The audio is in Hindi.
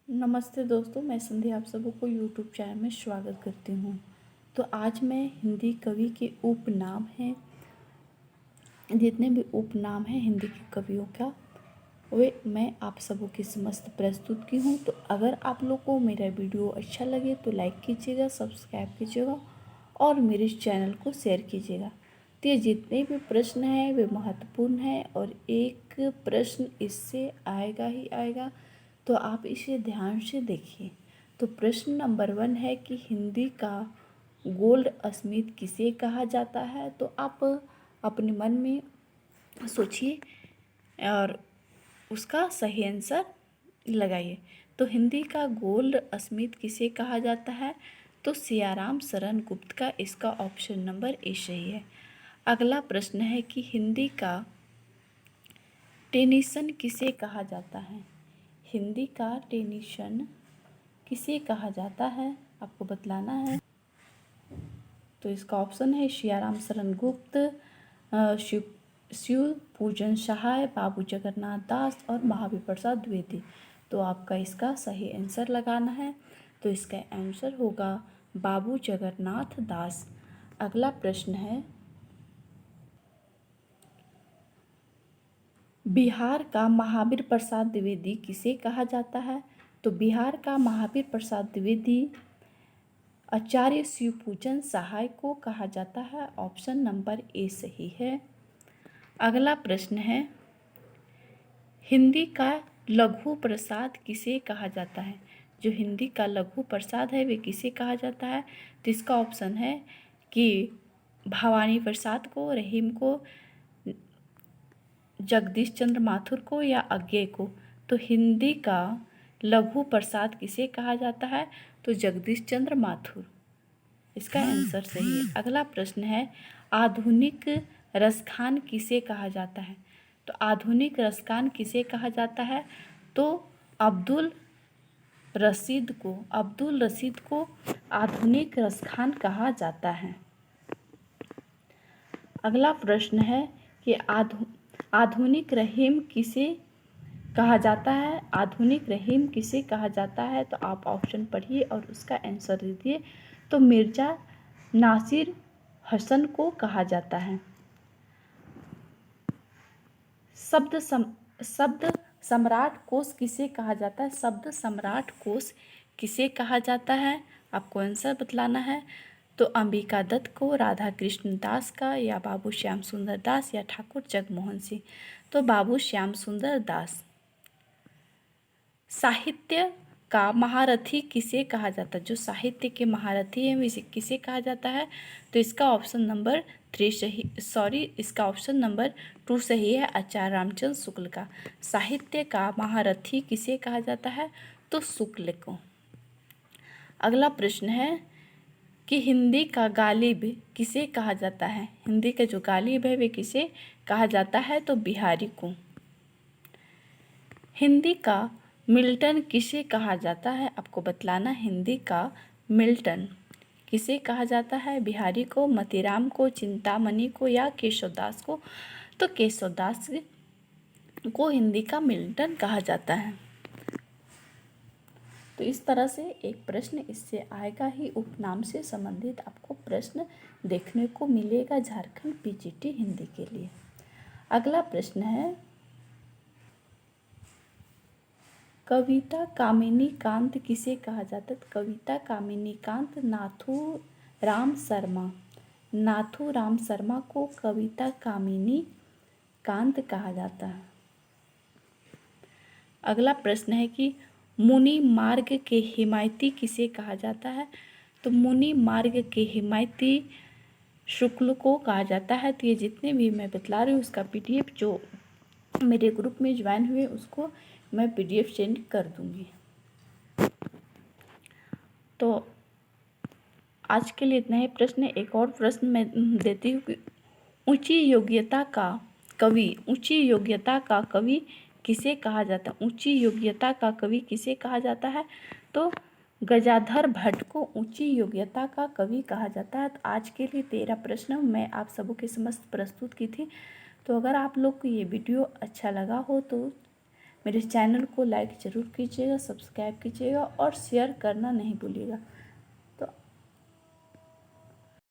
नमस्ते दोस्तों, मैं संध्या आप सबको यूट्यूब चैनल में स्वागत करती हूँ। तो आज मैं हिंदी कवि के उपनाम हैं, जितने भी उपनाम हैं हिंदी के कवियों का, वे मैं आप सबों के समस्त प्रस्तुत की हूँ। तो अगर आप लोग को मेरा वीडियो अच्छा लगे तो लाइक कीजिएगा, सब्सक्राइब कीजिएगा और मेरे इस चैनल को शेयर कीजिएगा। तो ये जितने भी प्रश्न हैं वे महत्वपूर्ण हैं और एक प्रश्न इससे आएगा ही आएगा, तो आप इसे ध्यान से देखिए। तो प्रश्न नंबर 1 है कि हिंदी का गोल्ड स्मिथ किसे कहा जाता है। तो आप अपने मन में सोचिए और उसका सही आंसर लगाइए। तो हिंदी का गोल्ड स्मिथ किसे कहा जाता है, तो सियाराम शरण गुप्त का इसका ऑप्शन नंबर ए सही है। अगला प्रश्न है कि हिंदी का टेनिसन किसे कहा जाता है। हिंदी का टेनिसन किसे कहा जाता है, आपको बतलाना है। तो इसका ऑप्शन है सियाराम शरण गुप्त, शिव पूजन सहाय, बाबू जगन्नाथ दास और महावीर प्रसाद द्विवेदी। तो आपका इसका सही आंसर लगाना है। तो इसका आंसर होगा बाबू जगन्नाथ दास। अगला प्रश्न है बिहार का महावीर प्रसाद द्विवेदी किसे कहा जाता है। तो बिहार का महावीर प्रसाद द्विवेदी आचार्य शिवपूजन सहाय को कहा जाता है। ऑप्शन नंबर ए सही है। अगला प्रश्न है हिंदी का लघु प्रसाद किसे कहा जाता है। जो हिंदी का लघु प्रसाद है वे किसे कहा जाता है। तो इसका ऑप्शन है कि भवानी प्रसाद को, रहीम को, जगदीश चंद्र माथुर को या अज्ञे को। तो हिंदी का लघु प्रसाद किसे कहा जाता है, तो जगदीश चंद्र माथुर। इसका आंसर सही है। अगला प्रश्न है आधुनिक रसखान किसे कहा जाता है। तो आधुनिक रसखान किसे कहा जाता है, तो अब्दुल रशीद को आधुनिक रसखान कहा जाता है। अगला प्रश्न है कि आधुनिक रहीम किसे कहा जाता है। आधुनिक रहीम किसे कहा जाता है, तो आप ऑप्शन पढ़िए और उसका आंसर दीजिए। तो मिर्जा नासिर हसन को कहा जाता है। शब्द सम्राट कोश किसे कहा जाता है। शब्द सम्राट कोश किसे कहा जाता है, आपको आंसर बतलाना है। तो अंबिका दत्त को, राधा कृष्ण दास का, या बाबू श्याम सुंदर दास, या ठाकुर जगमोहन सिंह। तो बाबू श्याम सुंदर दास। साहित्य का महारथी किसे कहा जाता है। जो साहित्य के महारथी हैं वे किसे कहा जाता है, तो इसका ऑप्शन नंबर 3 सही, इसका ऑप्शन नंबर 2 सही है, आचार्य रामचंद्र शुक्ल का। साहित्य का महारथी किसे कहा जाता है, तो शुक्ल को। अगला प्रश्न है कि हिंदी का गालिब किसे कहा जाता है। हिंदी का जो गालिब है वे किसे कहा जाता है, तो बिहारी को। हिंदी का मिल्टन किसे कहा जाता है, आपको बतलाना। हिंदी का मिल्टन किसे कहा जाता है, बिहारी को, मतीराम को, चिंतामणि को, या केशवदास को। तो केशवदास को हिंदी का मिल्टन कहा जाता है। तो इस तरह से एक प्रश्न इससे आएगा ही, उपनाम से संबंधित आपको प्रश्न देखने को मिलेगा झारखंड पीजीटी हिंदी के लिए। अगला प्रश्न है कविता कामिनी कांत किसे कहा जाता है। कविता कामिनी कांत नाथू राम शर्मा को कविता कामिनी कांत कहा जाता है। अगला प्रश्न है कि मुनि मार्ग के हिमायती किसे कहा जाता है। तो मुनि मार्ग के हिमायती शुक्ल को कहा जाता है। तो ये जितने भी मैं बतला रही हूँ उसका पीडीएफ जो मेरे ग्रुप में ज्वाइन हुए उसको मैं पीडीएफ सेंड कर दूंगी। तो आज के लिए इतना ही प्रश्न। एक और प्रश्न मैं देती हूँ कि ऊंची योग्यता का कवि किसे कहा जाता है। ऊंची योग्यता का कवि किसे कहा जाता है, तो गजाधर भट्ट को ऊंची योग्यता का कवि कहा जाता है। तो आज के लिए 13 प्रश्न मैं आप सबों के समस्त प्रस्तुत की थी। तो अगर आप लोग को ये वीडियो अच्छा लगा हो तो मेरे चैनल को लाइक ज़रूर कीजिएगा, सब्सक्राइब कीजिएगा और शेयर करना नहीं भूलिएगा।